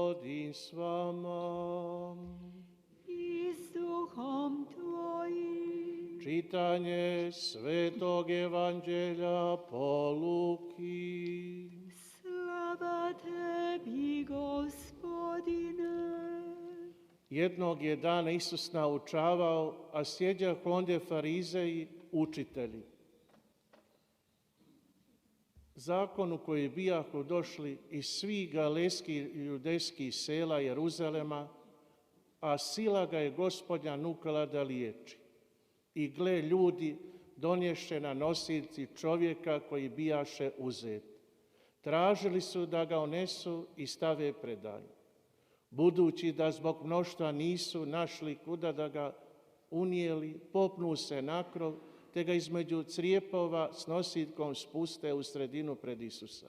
Gospodin s vama. I s duhom tvojim. Čitanje Svetog Evanđelja po Luki. Slava tebi, Gospodine. Jednog je dana Isus naučavao, a sjeđah ondje farizeji, učitelji. Zakonu koji bijahu došli iz svih galeskih i judejskih sela Jeruzalema, a sila ga je Gospodnja nukala da liječi. I gle, ljudi donješe na nosilci čovjeka koji bijaše uzet. Tražili su da ga onesu i stave predalje. Budući da zbog mnoštva nisu našli kuda da ga unijeli, popnu se na krov, te ga između crijepova s nosiljkom spuste u sredinu pred Isusa.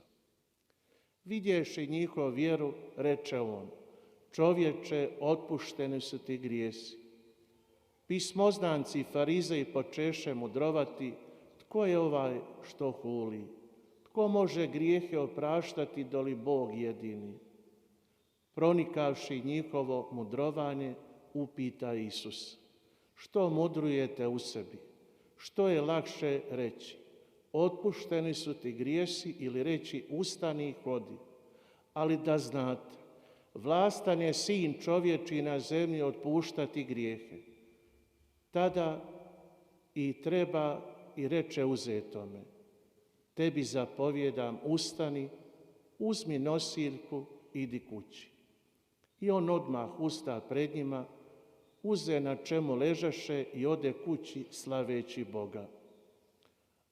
Vidjevši njihovu vjeru, reče on: čovječe, otpušteni su ti grijesi. Pismoznanci i farizeji počeše mudrovati: tko je ovaj što huli? Tko može grijehe opraštati doli Bog jedini? Pronikavši njihovo mudrovanje, upita Isus: što mudrujete u sebi? Što je lakše reći? Otpušteni su ti grijesi ili reći ustani i hodi? Ali da znate, vlastan je sin čovječi na zemlji otpuštati grijehe. Tada i treba i reče uzetome: tebi zapovjedam, ustani, uzmi nosiljku, idi kući. I on odmah usta pred njima, uze na čemu ležaše i ode kući slaveći Boga.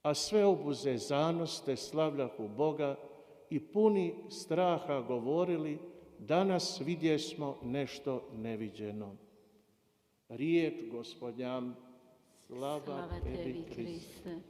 A sve obuze zanos te slavljahu Boga i puni straha govorili: danas vidjesmo nešto neviđeno. Riječ Gospodnja. Slava tebi, Kriste.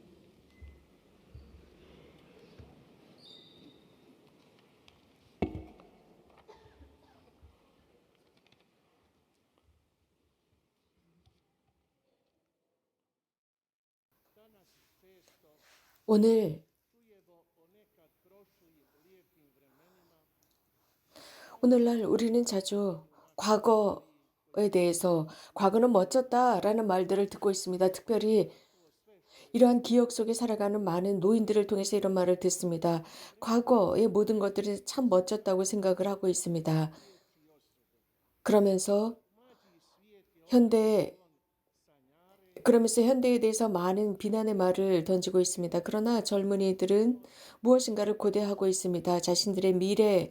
오늘날 우리는 자주 과거에 대해서 과거는 멋졌다라는 말들을 듣고 있습니다. 특별히 이러한 기억 속에 살아가는 많은 노인들을 통해서 이런 말을 듣습니다. 과거의 모든 것들이 참 멋졌다고 생각을 하고 있습니다. 그러면서 현대에 대해서 많은 비난의 말을 던지고 있습니다. 그러나 젊은이들은 무엇인가를 고대하고 있습니다. 자신들의 미래,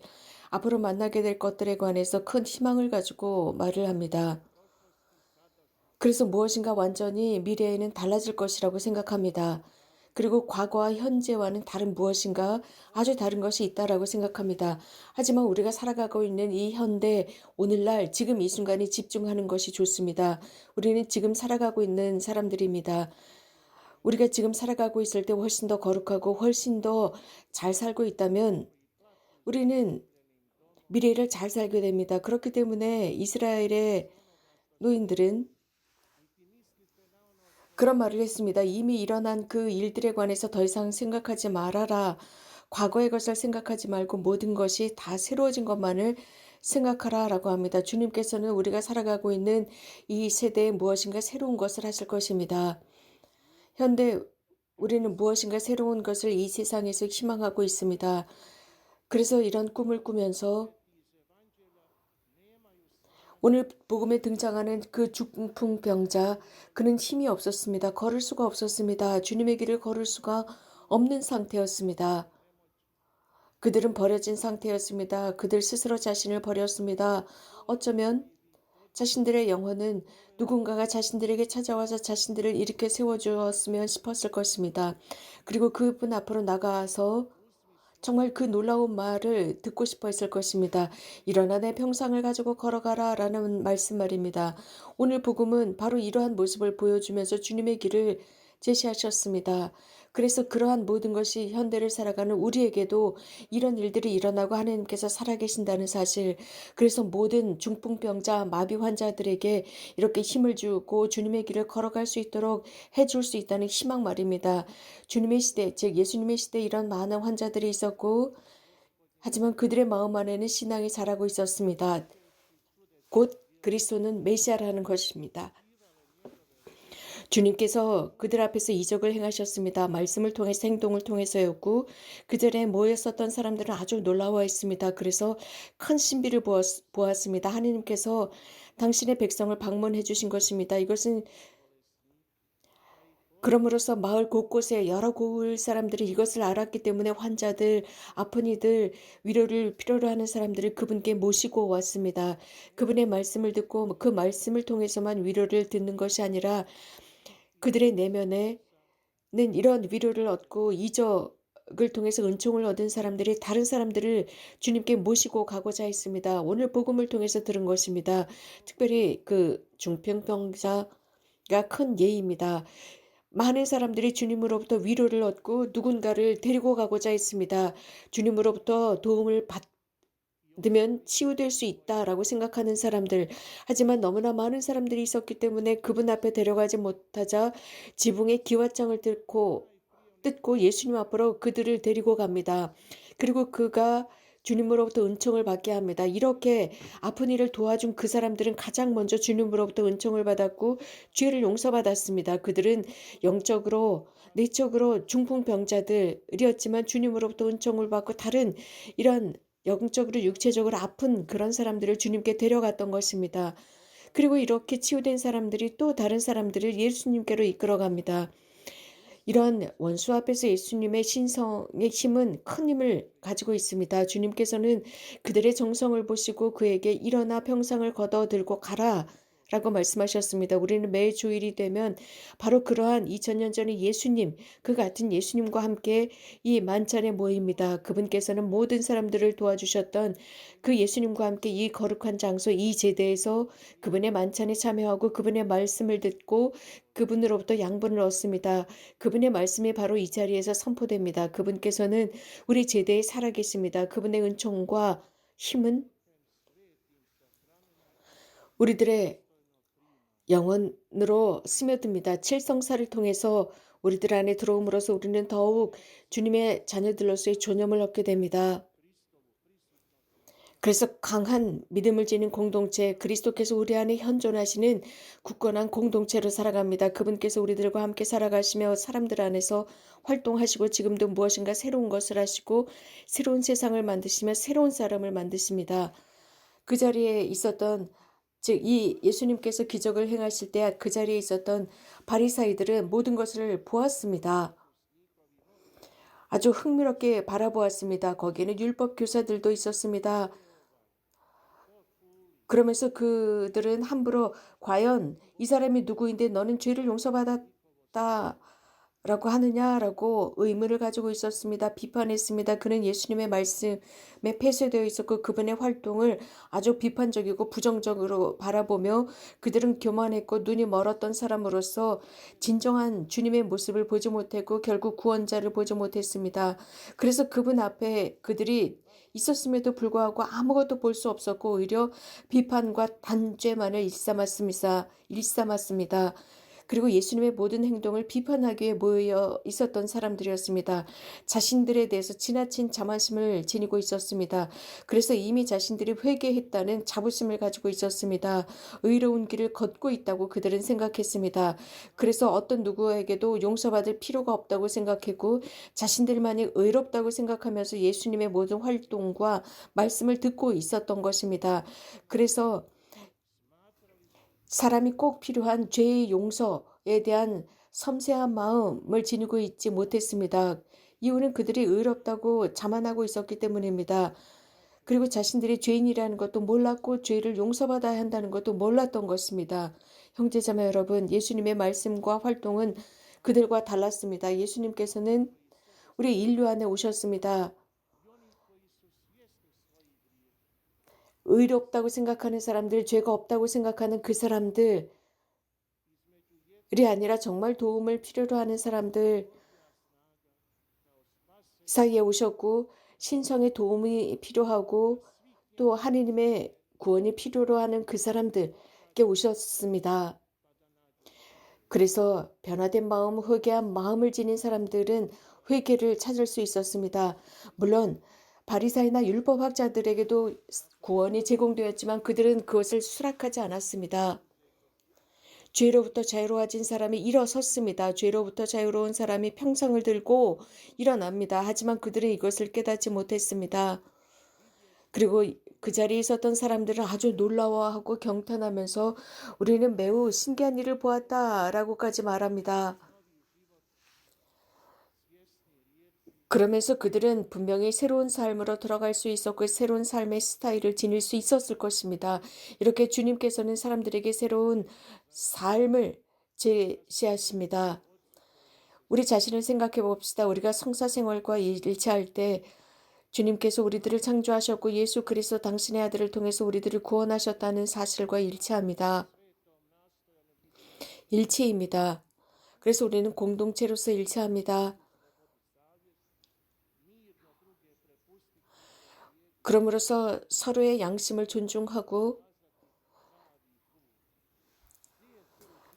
앞으로 만나게 될 것들에 관해서 큰 희망을 가지고 말을 합니다. 그래서 무엇인가 완전히 미래에는 달라질 것이라고 생각합니다. 그리고 과거와 현재와는 다른 무엇인가 아주 다른 것이 있다라고 생각합니다. 하지만 우리가 살아가고 있는 이 현대, 오늘날, 지금 이 순간에 집중하는 것이 좋습니다. 우리는 지금 살아가고 있는 사람들입니다. 우리가 지금 살아가고 있을 때 훨씬 더 거룩하고 훨씬 더 잘 살고 있다면 우리는 미래를 잘 살게 됩니다. 그렇기 때문에 이스라엘의 노인들은 그런 말을 했습니다. 이미 일어난 그 일들에 관해서 더 이상 생각하지 말아라. 과거의 것을 생각하지 말고 모든 것이 다 새로워진 것만을 생각하라 라고 합니다. 주님께서는 우리가 살아가고 있는 이 세대에 무엇인가 새로운 것을 하실 것입니다. 현대 우리는 무엇인가 새로운 것을 이 세상에서 희망하고 있습니다. 그래서 이런 꿈을 꾸면서 오늘 복음에 등장하는 그 중풍병자, 그는 힘이 없었습니다. 걸을 수가 없었습니다. 주님의 길을 걸을 수가 없는 상태였습니다. 그들은 버려진 상태였습니다. 그들 스스로 자신을 버렸습니다. 어쩌면 자신들의 영혼은 누군가가 자신들에게 찾아와서 자신들을 일으켜 세워주었으면 싶었을 것입니다. 그리고 그분 앞으로 나가서 정말 그 놀라운 말을 듣고 싶어 했을 것입니다. 일어나 내 평상을 가지고 걸어가라 라는 말씀 말입니다. 오늘 복음은 바로 이러한 모습을 보여주면서 주님의 길을 제시하셨습니다. 그래서 그러한 모든 것이 현대를 살아가는 우리에게도 이런 일들이 일어나고 하나님께서 살아계신다는 사실, 그래서 모든 중풍병자, 마비 환자들에게 이렇게 힘을 주고 주님의 길을 걸어갈 수 있도록 해줄 수 있다는 희망 말입니다. 주님의 시대, 즉 예수님의 시대에 이런 많은 환자들이 있었고 하지만 그들의 마음 안에는 신앙이 자라고 있었습니다. 곧 그리스도는 메시아라는 것입니다. 주님께서 그들 앞에서 이적을 행하셨습니다. 말씀을 통해서 행동을 통해서였고 그 전에 모였었던 사람들은 아주 놀라워했습니다. 그래서 큰 신비를 보았습니다. 하느님께서 당신의 백성을 방문해 주신 것입니다. 이것은 그럼으로써 마을 곳곳에 여러 고을 사람들이 이것을 알았기 때문에 환자들, 아픈 이들, 위로를 필요로 하는 사람들을 그분께 모시고 왔습니다. 그분의 말씀을 듣고 그 말씀을 통해서만 위로를 듣는 것이 아니라 그들의 내면에는 이런 위로를 얻고 이적을 통해서 은총을 얻은 사람들이 다른 사람들을 주님께 모시고 가고자 했습니다. 오늘 복음을 통해서 들은 것입니다. 특별히 그 중풍병자가 큰 예입니다. 많은 사람들이 주님으로부터 위로를 얻고 누군가를 데리고 가고자 했습니다. 주님으로부터 도움을 받으면 치유될 수 있다라고 생각하는 사람들. 하지만 너무나 많은 사람들이 있었기 때문에 그분 앞에 데려가지 못하자 지붕의 기와장을 뜯고 예수님 앞으로 그들을 데리고 갑니다. 그리고 그가 주님으로부터 은총을 받게 합니다. 이렇게 아픈 이를 도와준 그 사람들은 가장 먼저 주님으로부터 은총을 받았고 죄를 용서받았습니다. 그들은 영적으로 내적으로 중풍병자들이었지만 주님으로부터 은총을 받고 다른 이런 영적으로 육체적으로 아픈 그런 사람들을 주님께 데려갔던 것입니다. 그리고 이렇게 치유된 사람들이 또 다른 사람들을 예수님께로 이끌어갑니다. 이런 원수 앞에서 예수님의 신성의 힘은 큰 힘을 가지고 있습니다. 주님께서는 그들의 정성을 보시고 그에게 일어나 평상을 걷어 들고 가라 라고 말씀하셨습니다. 우리는 매 주일이 되면 바로 그러한 2000년 전의 예수님, 그 같은 예수님과 함께 이 만찬에 모입니다. 그분께서는 모든 사람들을 도와주셨던 그 예수님과 함께 이 거룩한 장소, 이 제대에서 그분의 만찬에 참여하고 그분의 말씀을 듣고 그분으로부터 양분을 얻습니다. 그분의 말씀이 바로 이 자리에서 선포됩니다. 그분께서는 우리 제대에 살아계십니다. 그분의 은총과 힘은 우리들의 영혼으로 스며듭니다. 칠성사를 통해서 우리들 안에 들어옴으로써 우리는 더욱 주님의 자녀들로서의 존엄을 얻게 됩니다. 그래서 강한 믿음을 지닌 공동체, 그리스도께서 우리 안에 현존하시는 굳건한 공동체로 살아갑니다. 그분께서 우리들과 함께 살아가시며 사람들 안에서 활동하시고 지금도 무엇인가 새로운 것을 하시고 새로운 세상을 만드시며 새로운 사람을 만드십니다. 그 자리에 있었던 즉 이 예수님께서 기적을 행하실 때 그 자리에 있었던 바리사이들은 모든 것을 보았습니다. 아주 흥미롭게 바라보았습니다. 거기에는 율법 교사들도 있었습니다. 그러면서 그들은 함부로 과연 이 사람이 누구인데 너는 죄를 용서받았다 라고 하느냐라고 의문을 가지고 있었습니다. 비판했습니다. 그는 예수님의 말씀에 폐쇄되어 있었고 그분의 활동을 아주 비판적이고 부정적으로 바라보며 그들은 교만했고 눈이 멀었던 사람으로서 진정한 주님의 모습을 보지 못했고 결국 구원자를 보지 못했습니다. 그래서 그분 앞에 그들이 있었음에도 불구하고 아무것도 볼 수 없었고 오히려 비판과 단죄만을 일삼았습니다. 그리고 예수님의 모든 행동을 비판하기 위해 모여 있었던 사람들이었습니다. 자신들에 대해서 지나친 자만심을 지니고 있었습니다. 그래서 이미 자신들이 회개했다는 자부심을 가지고 있었습니다. 의로운 길을 걷고 있다고 그들은 생각했습니다. 그래서 어떤 누구에게도 용서받을 필요가 없다고 생각했고 자신들만이 의롭다고 생각하면서 예수님의 모든 활동과 말씀을 듣고 있었던 것입니다. 그래서 사람이 꼭 필요한 죄의 용서에 대한 섬세한 마음을 지니고 있지 못했습니다. 이유는 그들이 의롭다고 자만하고 있었기 때문입니다. 그리고 자신들이 죄인이라는 것도 몰랐고 죄를 용서받아야 한다는 것도 몰랐던 것입니다. 형제자매 여러분, 예수님의 말씀과 활동은 그들과 달랐습니다. 예수님께서는 우리 인류 안에 오셨습니다. 의롭다고 생각하는 사람들, 죄가 없다고 생각하는 그 사람들이 아니라 정말 도움을 필요로 하는 사람들 사이에 오셨고 신성의 도움이 필요하고 또 하느님의 구원이 필요로 하는 그 사람들께 오셨습니다. 그래서 변화된 마음, 회개한 마음을 지닌 사람들은 회개를 찾을 수 있었습니다. 물론 바리사이나 율법학자들에게도 구원이 제공되었지만 그들은 그것을 수락하지 않았습니다. 죄로부터 자유로워진 사람이 일어섰습니다. 죄로부터 자유로운 사람이 평상을 들고 일어납니다. 하지만 그들은 이것을 깨닫지 못했습니다. 그리고 그 자리에 있었던 사람들은 아주 놀라워하고 경탄하면서 우리는 매우 신기한 일을 보았다라고까지 말합니다. 그러면서 그들은 분명히 새로운 삶으로 들어갈 수 있었고 새로운 삶의 스타일을 지닐 수 있었을 것입니다. 이렇게 주님께서는 사람들에게 새로운 삶을 제시하십니다. 우리 자신을 생각해 봅시다. 우리가 성사 생활과 일치할 때 주님께서 우리들을 창조하셨고 예수 그리스도 당신의 아들을 통해서 우리들을 구원하셨다는 사실과 일치합니다. 일치입니다. 그래서 우리는 공동체로서 일치합니다. 그럼으로써 서로의 양심을 존중하고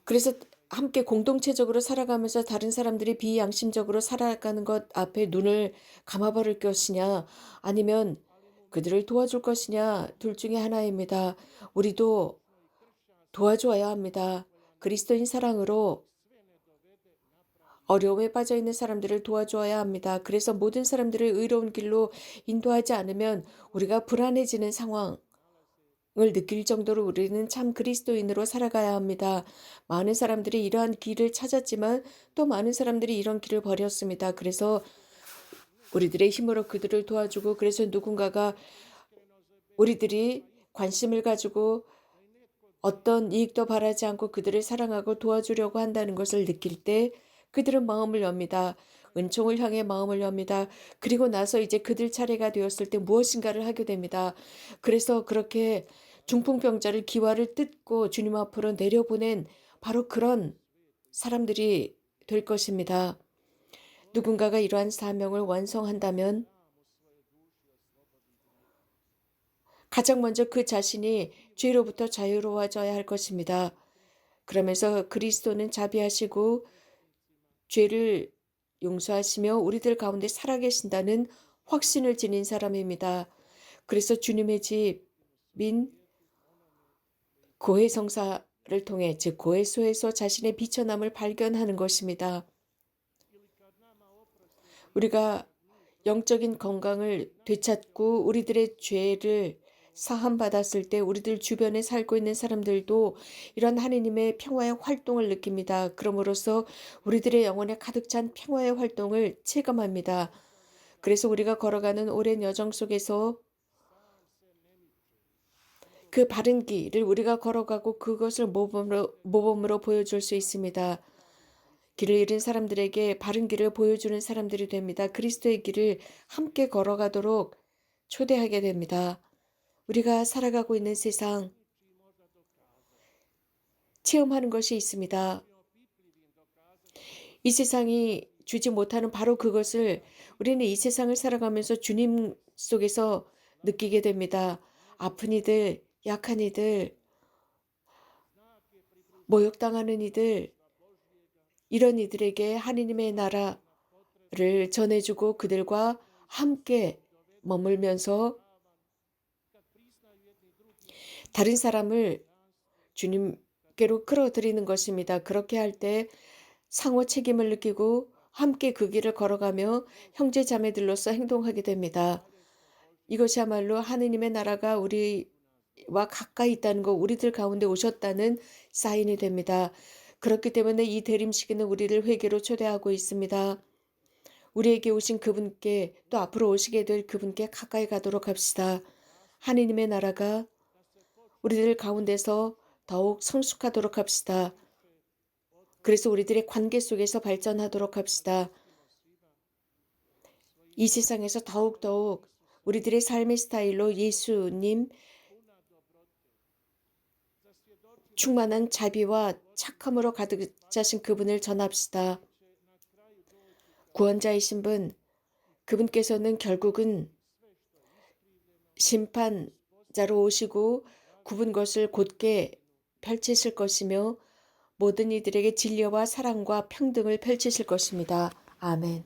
그래서 함께 공동체적으로 살아가면서 다른 사람들이 비양심적으로 살아가는 것 앞에 눈을 감아버릴 것이냐 아니면 그들을 도와줄 것이냐 둘 중에 하나입니다. 우리도 도와줘야 합니다. 그리스도인 사랑으로 어려움에 빠져 있는 사람들을 도와줘야 합니다. 그래서 모든 사람들을 의로운 길로 인도하지 않으면 우리가 불안해지는 상황을 느낄 정도로 우리는 참 그리스도인으로 살아가야 합니다. 많은 사람들이 이러한 길을 찾았지만 또 많은 사람들이 이런 길을 버렸습니다. 그래서 우리들의 힘으로 그들을 도와주고 그래서 누군가가 우리들이 관심을 가지고 어떤 이익도 바라지 않고 그들을 사랑하고 도와주려고 한다는 것을 느낄 때 그들은 마음을 엽니다. 은총을 향해 마음을 엽니다. 그리고 나서 이제 그들 차례가 되었을 때 무엇인가를 하게 됩니다. 그래서 그렇게 중풍병자를 기와를 뜯고 주님 앞으로 내려보낸 바로 그런 사람들이 될 것입니다. 누군가가 이러한 사명을 완성한다면 가장 먼저 그 자신이 죄로부터 자유로워져야 할 것입니다. 그러면서 그리스도는 자비하시고 죄를 용서하시며 우리들 가운데 살아계신다는 확신을 지닌 사람입니다. 그래서 주님의 집인 고해성사를 통해 즉 고해소에서 자신의 비천함을 발견하는 것입니다. 우리가 영적인 건강을 되찾고 우리들의 죄를 사함받았을 때 우리들 주변에 살고 있는 사람들도 이런 하느님의 평화의 활동을 느낍니다. 그럼으로써 우리들의 영혼에 가득 찬 평화의 활동을 체감합니다. 그래서 우리가 걸어가는 오랜 여정 속에서 그 바른 길을 우리가 걸어가고 그것을 모범으로 보여줄 수 있습니다. 길을 잃은 사람들에게 바른 길을 보여주는 사람들이 됩니다. 그리스도의 길을 함께 걸어가도록 초대하게 됩니다. 우리가 살아가고 있는 세상 체험하는 것이 있습니다. 이 세상이 주지 못하는 바로 그것을 우리는 이 세상을 살아가면서 주님 속에서 느끼게 됩니다. 아픈 이들, 약한 이들, 모욕당하는 이들, 이런 이들에게 하느님의 나라를 전해주고 그들과 함께 머물면서 다른 사람을 주님께로 끌어들이는 것입니다. 그렇게 할 때 상호 책임을 느끼고 함께 그 길을 걸어가며 형제 자매들로서 행동하게 됩니다. 이것이야말로 하느님의 나라가 우리와 가까이 있다는 것, 우리들 가운데 오셨다는 사인이 됩니다. 그렇기 때문에 이 대림시기는 우리를 회개로 초대하고 있습니다. 우리에게 오신 그분께 또 앞으로 오시게 될 그분께 가까이 가도록 합시다. 하느님의 나라가 우리들 가운데서 더욱 성숙하도록 합시다. 그래서 우리들의 관계 속에서 발전하도록 합시다. 이 세상에서 더욱더욱 우리들의 삶의 스타일로 예수님 충만한 자비와 착함으로 가득 차신 그분을 전합시다. 구원자이신 분, 그분께서는 결국은 심판자로 오시고 굽은 것을 곧게 펼치실 것이며 모든 이들에게 진리와 사랑과 평등을 펼치실 것입니다. 아멘.